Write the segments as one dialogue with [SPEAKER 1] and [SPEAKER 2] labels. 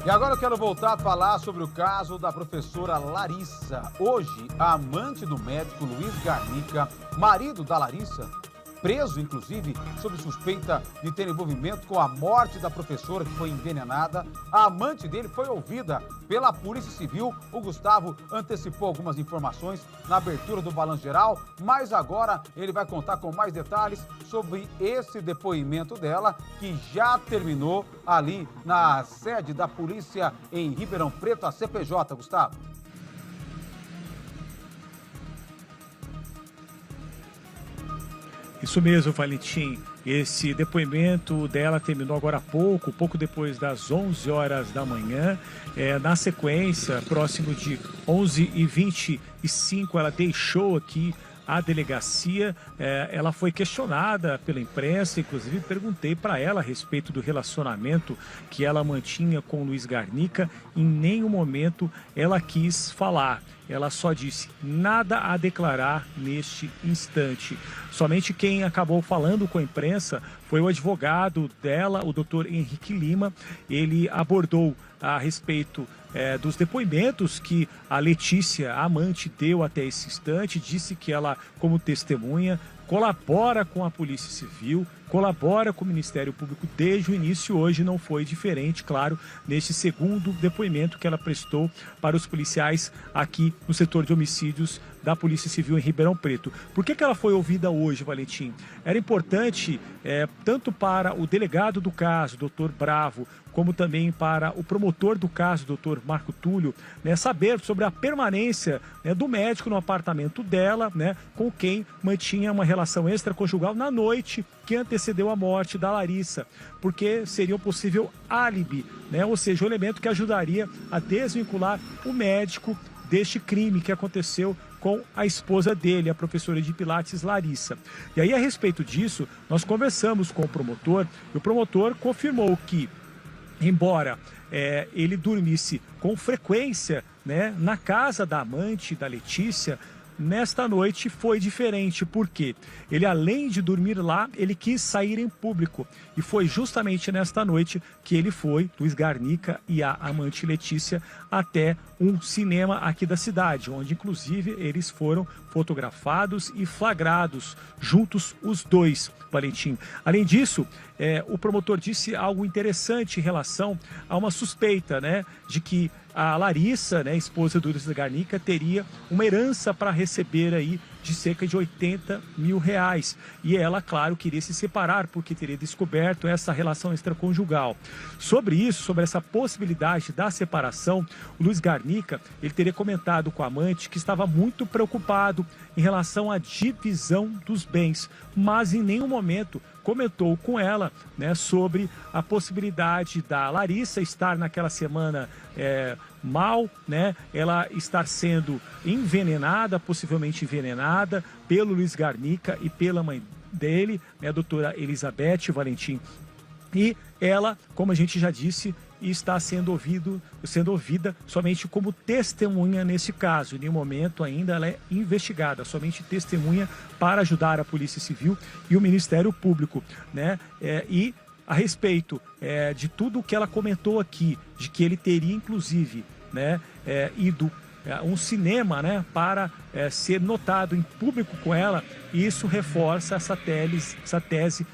[SPEAKER 1] E agora eu quero voltar a falar sobre o caso da professora Larissa. Hoje, a amante do médico Luiz Garnica, marido da Larissa, preso, inclusive, sob suspeita de ter envolvimento com a morte da professora que foi envenenada. A amante dele foi ouvida pela Polícia Civil. O Gustavo antecipou algumas informações na abertura do Balanço Geral, mas agora ele vai contar com mais detalhes sobre esse depoimento dela, que já terminou ali na sede da polícia em Ribeirão Preto, a CPJ, Gustavo.
[SPEAKER 2] Isso mesmo, Valentim. Esse depoimento dela terminou agora há pouco depois das 11 horas da manhã. Na sequência, próximo de 11h25, ela deixou aqui a delegacia. Ela foi questionada pela imprensa, inclusive perguntei para ela a respeito do relacionamento que ela mantinha com o Luiz Garnica. Em nenhum momento ela quis falar. Ela só disse nada a declarar neste instante. Somente quem acabou falando com a imprensa foi o advogado dela, o doutor Henrique Lima. Ele abordou a respeito dos depoimentos que a Letícia, a amante, deu até esse instante. Disse que ela, como testemunha, colabora com a Polícia Civil, colabora com o Ministério Público desde o início. Hoje não foi diferente, claro, neste segundo depoimento que ela prestou para os policiais aqui no setor de homicídios da Polícia Civil em Ribeirão Preto. Por que ela foi ouvida hoje, Valentim? Era importante, tanto para o delegado do caso, doutor Bravo, como também para o promotor do caso, doutor Marco Túlio, saber sobre a permanência do médico no apartamento dela, com quem mantinha uma relação extraconjugal na noite que antecedeu a morte da Larissa, porque seria um possível álibi, ou seja, um elemento que ajudaria a desvincular o médico deste crime que aconteceu com a esposa dele, a professora de Pilates, Larissa. E aí, a respeito disso, nós conversamos com o promotor, e o promotor confirmou que, embora ele dormisse com frequência na casa da amante da Letícia, nesta noite foi diferente, porque ele, além de dormir lá, ele quis sair em público. E foi justamente nesta noite que ele foi, Luiz Garnica e a amante Letícia, até um cinema aqui da cidade, onde inclusive eles foram fotografados e flagrados, juntos os dois, Valentim. Além disso, o promotor disse algo interessante em relação a uma suspeita, de que a Larissa, esposa do Luiz Garnica, teria uma herança para receber aí de cerca de R$80 mil. E ela, claro, queria se separar porque teria descoberto essa relação extraconjugal. Sobre isso, sobre essa possibilidade da separação, o Luiz Garnica, ele teria comentado com a amante que estava muito preocupado em relação à divisão dos bens, mas em nenhum momento comentou com ela sobre a possibilidade da Larissa estar naquela semana mal, ela estar sendo envenenada, possivelmente envenenada pelo Luiz Garnica e pela mãe dele, a doutora Elizabeth Valentim. E ela, como a gente já disse, está sendo ouvida somente como testemunha nesse caso. Em nenhum momento ainda ela é investigada, somente testemunha para ajudar a Polícia Civil e o Ministério Público, e a respeito de tudo o que ela comentou aqui, de que ele teria inclusive ido um cinema para ser notado em público com ela, e isso reforça essa tese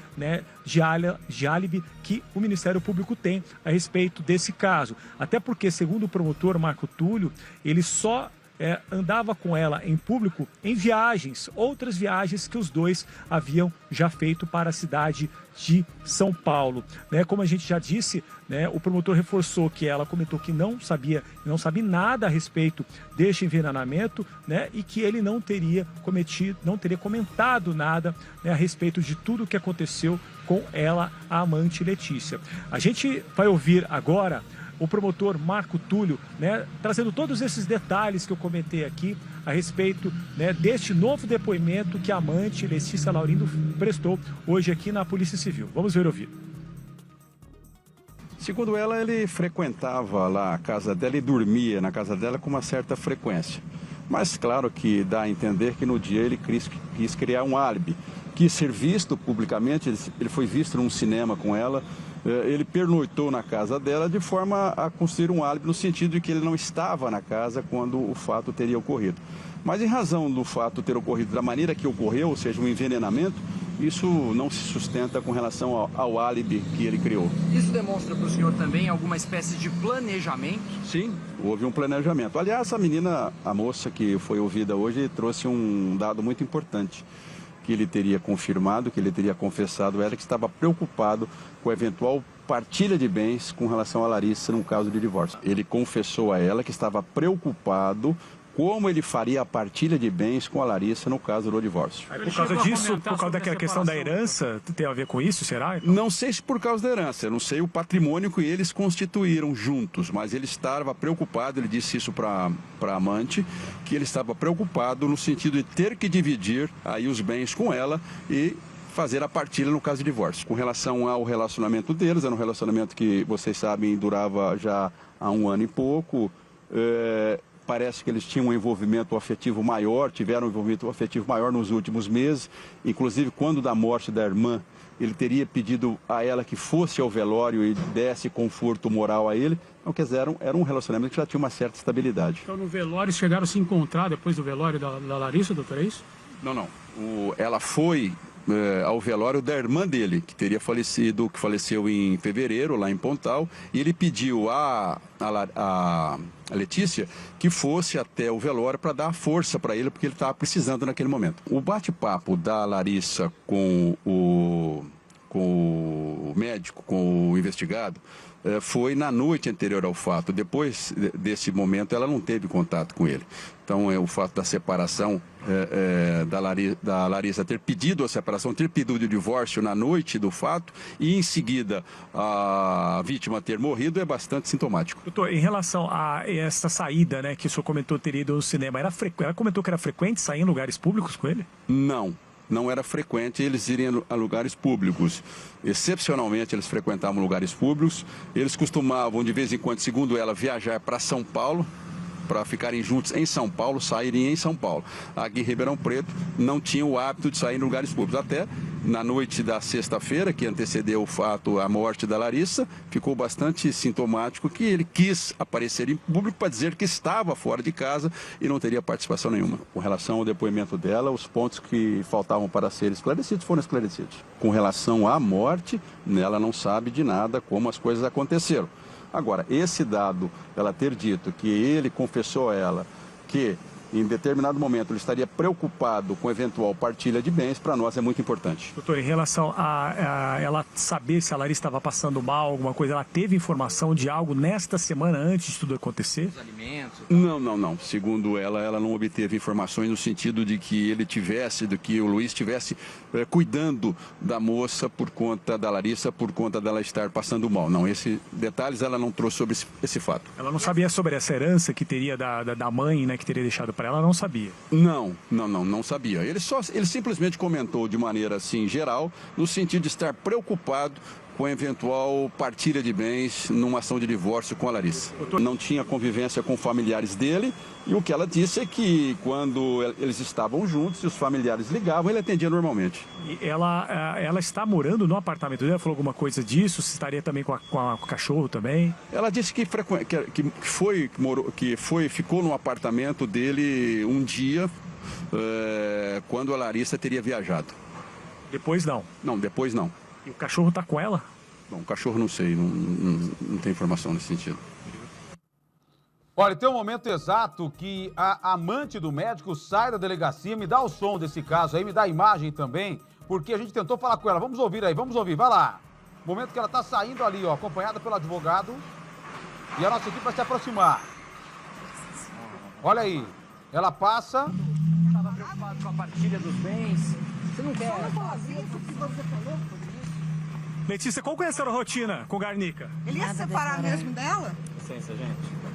[SPEAKER 2] de álibi que o Ministério Público tem a respeito desse caso. Até porque, segundo o promotor Marco Túlio, ele só andava com ela em público em viagens, outras viagens que os dois haviam já feito para a cidade de São Paulo. Como a gente já disse, o promotor reforçou que ela comentou que não sabe nada a respeito deste envenenamento, e que ele não teria comentado nada a respeito de tudo o que aconteceu com ela, a amante Letícia. A gente vai ouvir agora o promotor Marco Túlio, trazendo todos esses detalhes que eu comentei aqui a respeito deste novo depoimento que a amante Letícia Laurindo prestou hoje aqui na Polícia Civil. Vamos ver o vídeo.
[SPEAKER 3] Segundo ela, ele frequentava lá a casa dela e dormia na casa dela com uma certa frequência. Mas claro que dá a entender que no dia ele quis criar um álibi, quis ser visto publicamente. Ele foi visto num cinema com ela ele pernoitou na casa dela de forma a construir um álibi no sentido de que ele não estava na casa quando o fato teria ocorrido. Mas em razão do fato ter ocorrido da maneira que ocorreu, ou seja, um envenenamento, isso não se sustenta com relação ao álibi que ele criou.
[SPEAKER 4] Isso demonstra para o senhor também alguma espécie de planejamento?
[SPEAKER 3] Sim, houve um planejamento. Aliás, a moça que foi ouvida hoje trouxe um dado muito importante, que ele teria confirmado, que ele teria confessado a ela que estava preocupado com a eventual partilha de bens com relação a Larissa num caso de divórcio. Ele confessou a ela que estava preocupado como ele faria a partilha de bens com a Larissa no caso do divórcio.
[SPEAKER 2] Por causa disso, por causa daquela questão da herança, tem a ver com isso, será? Então?
[SPEAKER 3] Não sei se por causa da herança, eu não sei o patrimônio que eles constituíram juntos, mas ele estava preocupado, ele disse isso para a amante, que ele estava preocupado no sentido de ter que dividir aí os bens com ela e fazer a partilha no caso de divórcio. Com relação ao relacionamento deles, era um relacionamento que, vocês sabem, durava já há 1 ano e pouco. Parece que eles tinham um envolvimento afetivo maior, tiveram um envolvimento afetivo maior nos últimos meses. Inclusive, quando da morte da irmã, ele teria pedido a ela que fosse ao velório e desse conforto moral a ele. Então, quer dizer, era um relacionamento que já tinha uma certa estabilidade.
[SPEAKER 5] Então, no velório, chegaram a se encontrar depois do velório da Larissa, doutor, é isso?
[SPEAKER 3] Não. Ela foi ao velório da irmã dele, que teria falecido, que faleceu em fevereiro, lá em Pontal, e ele pediu a Letícia que fosse até o velório para dar força para ele, porque ele estava precisando naquele momento. O bate-papo da Larissa com o médico, com o investigado, foi na noite anterior ao fato. Depois desse momento, ela não teve contato com ele. Então, o fato da separação da Larissa ter pedido a separação, ter pedido o divórcio na noite do fato e, em seguida, a vítima ter morrido é bastante sintomático.
[SPEAKER 2] Doutor, em relação a essa saída, né, que o senhor comentou ter ido ao cinema, ela comentou que era frequente sair em lugares públicos com ele?
[SPEAKER 3] Não era frequente eles irem a lugares públicos. Excepcionalmente, eles frequentavam lugares públicos. Eles costumavam, de vez em quando, segundo ela, viajar para São Paulo, para ficarem juntos em São Paulo, saírem em São Paulo. Aqui em Ribeirão Preto não tinha o hábito de sair em lugares públicos. Até na noite da sexta-feira, que antecedeu o fato, a morte da Larissa, ficou bastante sintomático que ele quis aparecer em público para dizer que estava fora de casa e não teria participação nenhuma. Com relação ao depoimento dela, os pontos que faltavam para ser esclarecidos foram esclarecidos. Com relação à morte, ela não sabe de nada como as coisas aconteceram. Agora, esse dado, ela ter dito que ele confessou a ela que em determinado momento ele estaria preocupado com eventual partilha de bens, para nós é muito importante.
[SPEAKER 2] Doutor, em relação a ela saber se a Larissa estava passando mal, alguma coisa, ela teve informação de algo nesta semana antes de tudo acontecer?
[SPEAKER 4] Os alimentos?
[SPEAKER 3] Não. Segundo ela não obteve informações no sentido de que do que o Luiz estivesse cuidando da moça por conta da Larissa, por conta dela estar passando mal. Não, esses detalhes ela não trouxe sobre esse fato.
[SPEAKER 2] Ela não sabia sobre essa herança que teria da mãe, né, que teria deixado para ela, não sabia?
[SPEAKER 3] Não sabia. Ele simplesmente comentou de maneira assim geral, no sentido de estar preocupado com a eventual partilha de bens numa ação de divórcio com a Larissa. Não tinha convivência com familiares dele e o que ela disse é que quando eles estavam juntos e os familiares ligavam, ele atendia normalmente.
[SPEAKER 2] E ela está morando no apartamento dele? Ela falou alguma coisa disso? Se estaria também com o cachorro também?
[SPEAKER 3] Ela disse que ficou no apartamento dele um dia quando a Larissa teria viajado.
[SPEAKER 2] Depois não?
[SPEAKER 3] Não, depois não.
[SPEAKER 2] E o cachorro está com ela?
[SPEAKER 3] Bom, o cachorro não sei, não tem informação nesse sentido.
[SPEAKER 1] Olha, tem um momento exato que a amante do médico sai da delegacia, me dá o som desse caso aí, me dá a imagem também, porque a gente tentou falar com ela. Vamos ouvir, vai lá. Momento que ela está saindo ali, ó, acompanhada pelo advogado, e a nossa equipe vai se aproximar. Olha aí, ela passa...
[SPEAKER 4] Estava preocupado com a partilha dos bens. Você não quer fazer o que você falou?
[SPEAKER 2] Letícia, qual que é a sua rotina com Garnica?
[SPEAKER 6] Ele ia se separar mesmo dela?
[SPEAKER 4] Licença, gente.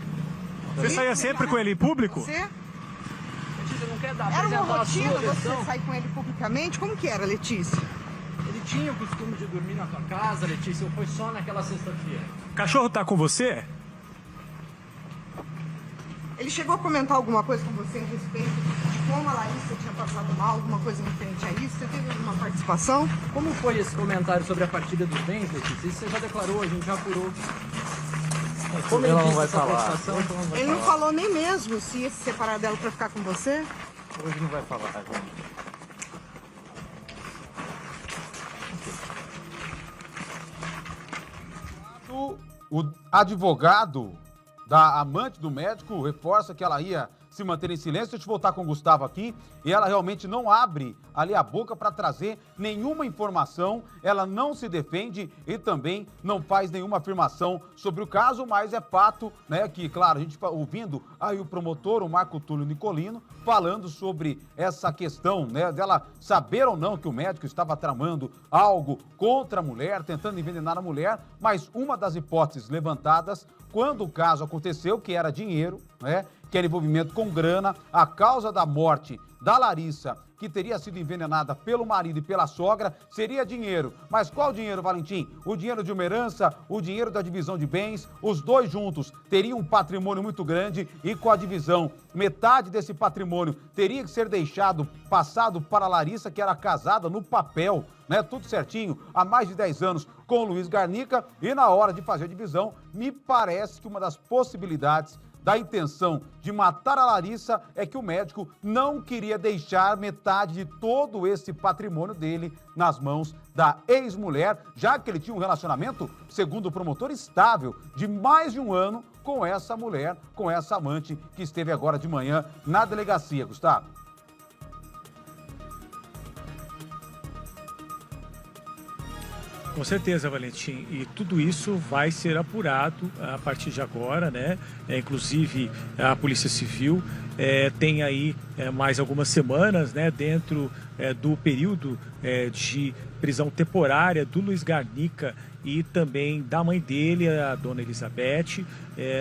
[SPEAKER 2] Você saía sempre com ele em público?
[SPEAKER 6] Você?
[SPEAKER 4] Letícia, não quer dar
[SPEAKER 6] Era uma
[SPEAKER 4] apresentar a
[SPEAKER 6] rotina
[SPEAKER 4] sua
[SPEAKER 6] você
[SPEAKER 4] versão?
[SPEAKER 6] sair com ele publicamente? Como que era, Letícia?
[SPEAKER 4] Ele tinha o costume de dormir na tua casa, Letícia, ou foi só naquela sexta-feira?
[SPEAKER 2] O cachorro tá com você?
[SPEAKER 6] Ele chegou a comentar alguma coisa com você a respeito de como a Larissa tinha passado mal, alguma coisa referente a isso? Você teve alguma participação?
[SPEAKER 4] Como foi esse comentário sobre a partilha dos bens, Letícia? Isso você já declarou, a gente já apurou. Como ele não vai falar?
[SPEAKER 6] Ele não falou nem mesmo se ia se separar dela para ficar com você?
[SPEAKER 4] Hoje não vai falar, gente.
[SPEAKER 1] O advogado da amante do médico reforça que ela ia se manter em silêncio. Deixa eu voltar com o Gustavo aqui. E ela realmente não abre ali a boca para trazer nenhuma informação. Ela não se defende e também não faz nenhuma afirmação sobre o caso, mas é fato, né, que, claro, a gente está ouvindo aí o promotor, o Marco Túlio Nicolino, falando sobre essa questão, né, dela saber ou não que o médico estava tramando algo contra a mulher, tentando envenenar a mulher, mas uma das hipóteses levantadas quando o caso aconteceu, que era dinheiro, né, que era envolvimento com grana, a causa da morte da Larissa, que teria sido envenenada pelo marido e pela sogra, seria dinheiro. Mas qual dinheiro, Valentim? O dinheiro de uma herança, o dinheiro da divisão de bens, os dois juntos teriam um patrimônio muito grande e com a divisão, metade desse patrimônio teria que ser passado para a Larissa, que era casada no papel, né? Tudo certinho, há mais de 10 anos com o Luiz Garnica, e na hora de fazer a divisão, me parece que uma das possibilidades da intenção de matar a Larissa é que o médico não queria deixar metade de todo esse patrimônio dele nas mãos da ex-mulher, já que ele tinha um relacionamento, segundo o promotor, estável de mais de um ano com essa mulher, com essa amante que esteve agora de manhã na delegacia. Gustavo.
[SPEAKER 2] Com certeza, Valentim, e tudo isso vai ser apurado a partir de agora, né? Inclusive a Polícia Civil tem aí mais algumas semanas, né, dentro do período de prisão temporária do Luiz Garnica e também da mãe dele, a dona Elizabeth,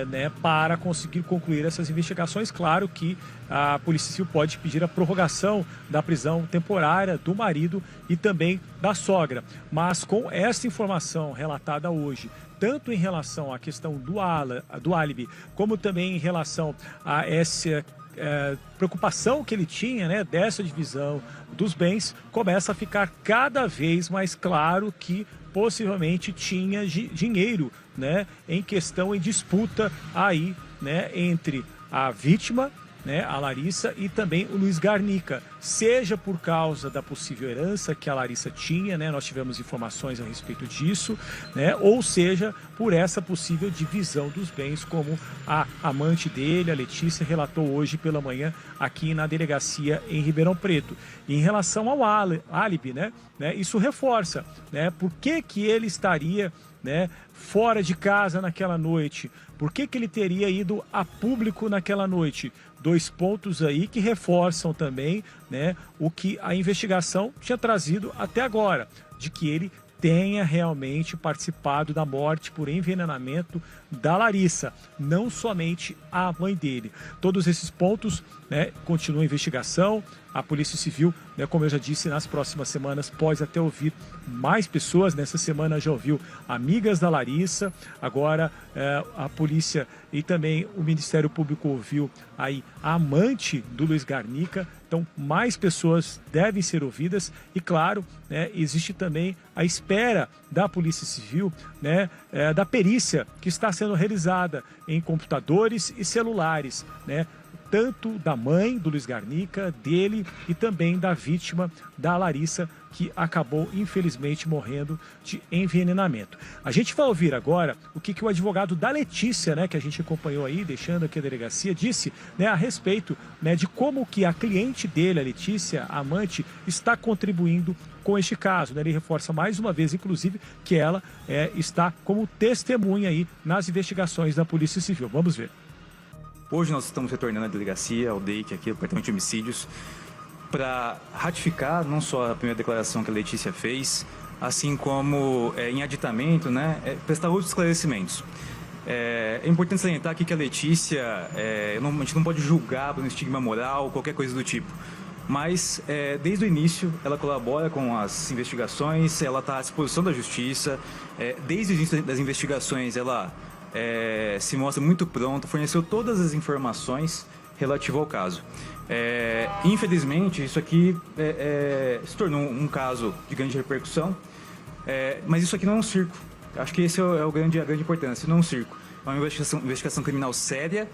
[SPEAKER 2] né, para conseguir concluir essas investigações. Claro que a Polícia Civil pode pedir a prorrogação da prisão temporária do marido e também da sogra. Mas com essa informação relatada hoje, tanto em relação à questão do álibi, como também em relação a essa preocupação que ele tinha, né, dessa divisão dos bens, começa a ficar cada vez mais claro que possivelmente tinha dinheiro, né, em questão, em disputa aí, né, entre a vítima, né, a Larissa, e também o Luiz Garnica, seja por causa da possível herança que a Larissa tinha, né, nós tivemos informações a respeito disso, né, ou seja, por essa possível divisão dos bens, como a amante dele, a Letícia, relatou hoje pela manhã aqui na delegacia em Ribeirão Preto. E em relação ao álibi, né, isso reforça, né, por que ele estaria, né, fora de casa naquela noite, por que ele teria ido a público naquela noite? Dois pontos aí que reforçam também, né, o que a investigação tinha trazido até agora, de que ele tenha realmente participado da morte por envenenamento da Larissa, não somente a mãe dele. Todos esses pontos, né, continuam a investigação. A Polícia Civil, né, como eu já disse, nas próximas semanas pode até ouvir mais pessoas. Nessa semana já ouviu amigas da Larissa, agora a polícia e também o Ministério Público ouviu aí a amante do Luiz Garnica. Então, mais pessoas devem ser ouvidas e, claro, né, existe também a espera da Polícia Civil, né, da perícia que está sendo realizada em computadores e celulares, né, tanto da mãe do Luiz Garnica, dele e também da vítima, da Larissa, que acabou, infelizmente, morrendo de envenenamento. A gente vai ouvir agora o que o advogado da Letícia, né, que a gente acompanhou aí, deixando aqui a delegacia, disse, né, a respeito, né, de como que a cliente dele, a Letícia, a amante, está contribuindo com este caso, né? Ele reforça mais uma vez, inclusive, que ela está como testemunha aí nas investigações da Polícia Civil. Vamos ver.
[SPEAKER 7] Hoje nós estamos retornando à delegacia, ao DEIC, aqui, ao Departamento de Homicídios, para ratificar não só a primeira declaração que a Letícia fez, assim como em aditamento, né, prestar outros esclarecimentos. É importante salientar aqui que a Letícia, a gente não pode julgar por um estigma moral, qualquer coisa do tipo. Mas, desde o início, ela colabora com as investigações, ela está à disposição da justiça. Desde o início das investigações, ela se mostra muito pronta, forneceu todas as informações relativas ao caso. Infelizmente, isso aqui se tornou um caso de grande repercussão, mas isso aqui não é um circo. Acho que esse é a grande importância, não é um circo. É uma investigação criminal séria,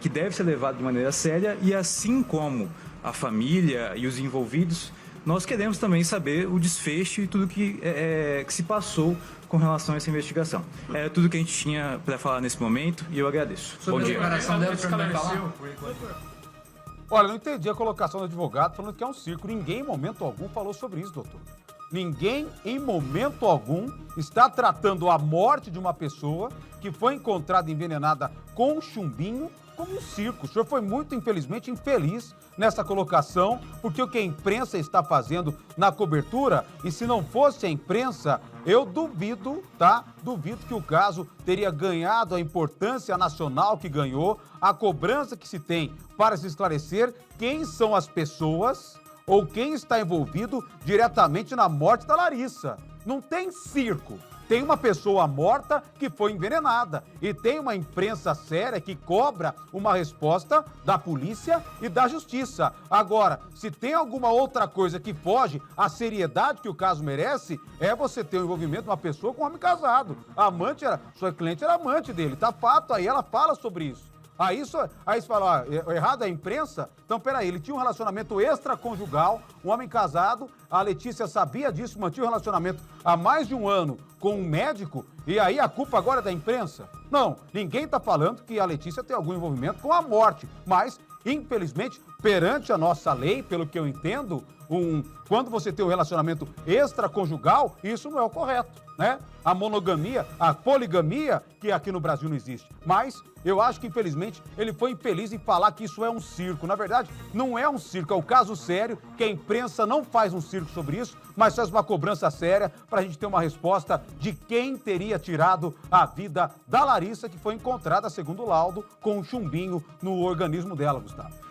[SPEAKER 7] que deve ser levada de maneira séria, e assim como a família e os envolvidos, nós queremos também saber o desfecho e tudo que se passou com relação a essa investigação. É tudo que a gente tinha para falar nesse momento e eu agradeço.
[SPEAKER 4] Sobre
[SPEAKER 7] Bom dia.
[SPEAKER 4] A declaração dela, falar?
[SPEAKER 1] Olha, não entendi a colocação do advogado falando que é um circo. Ninguém, em momento algum, falou sobre isso, doutor. Ninguém, em momento algum, está tratando a morte de uma pessoa que foi encontrada envenenada com chumbinho como um circo. O senhor foi muito, infelizmente, infeliz nessa colocação, porque o que a imprensa está fazendo na cobertura, e se não fosse a imprensa, eu duvido, tá? Duvido que o caso teria ganhado a importância nacional que ganhou, a cobrança que se tem para se esclarecer quem são as pessoas ou quem está envolvido diretamente na morte da Larissa. Não tem circo. Tem uma pessoa morta que foi envenenada e tem uma imprensa séria que cobra uma resposta da polícia e da justiça. Agora, se tem alguma outra coisa que foge à seriedade que o caso merece, é você ter o envolvimento de uma pessoa com um homem casado. A amante sua cliente era amante dele, tá fato, aí ela fala sobre isso. Aí você fala, ó, errado é a imprensa? Então, peraí, ele tinha um relacionamento extraconjugal, um homem casado, a Letícia sabia disso, mantinha um relacionamento há mais de um ano com um médico, e aí a culpa agora é da imprensa? Não, ninguém está falando que a Letícia tem algum envolvimento com a morte, mas, infelizmente, perante a nossa lei, pelo que eu entendo, quando você tem um relacionamento extraconjugal, isso não é o correto, né? A monogamia, a poligamia, que aqui no Brasil não existe. Mas eu acho que, infelizmente, ele foi infeliz em falar que isso é um circo. Na verdade, não é um circo, é um caso sério, que a imprensa não faz um circo sobre isso, mas faz uma cobrança séria para a gente ter uma resposta de quem teria tirado a vida da Larissa, que foi encontrada, segundo o laudo, com um chumbinho no organismo dela, Gustavo.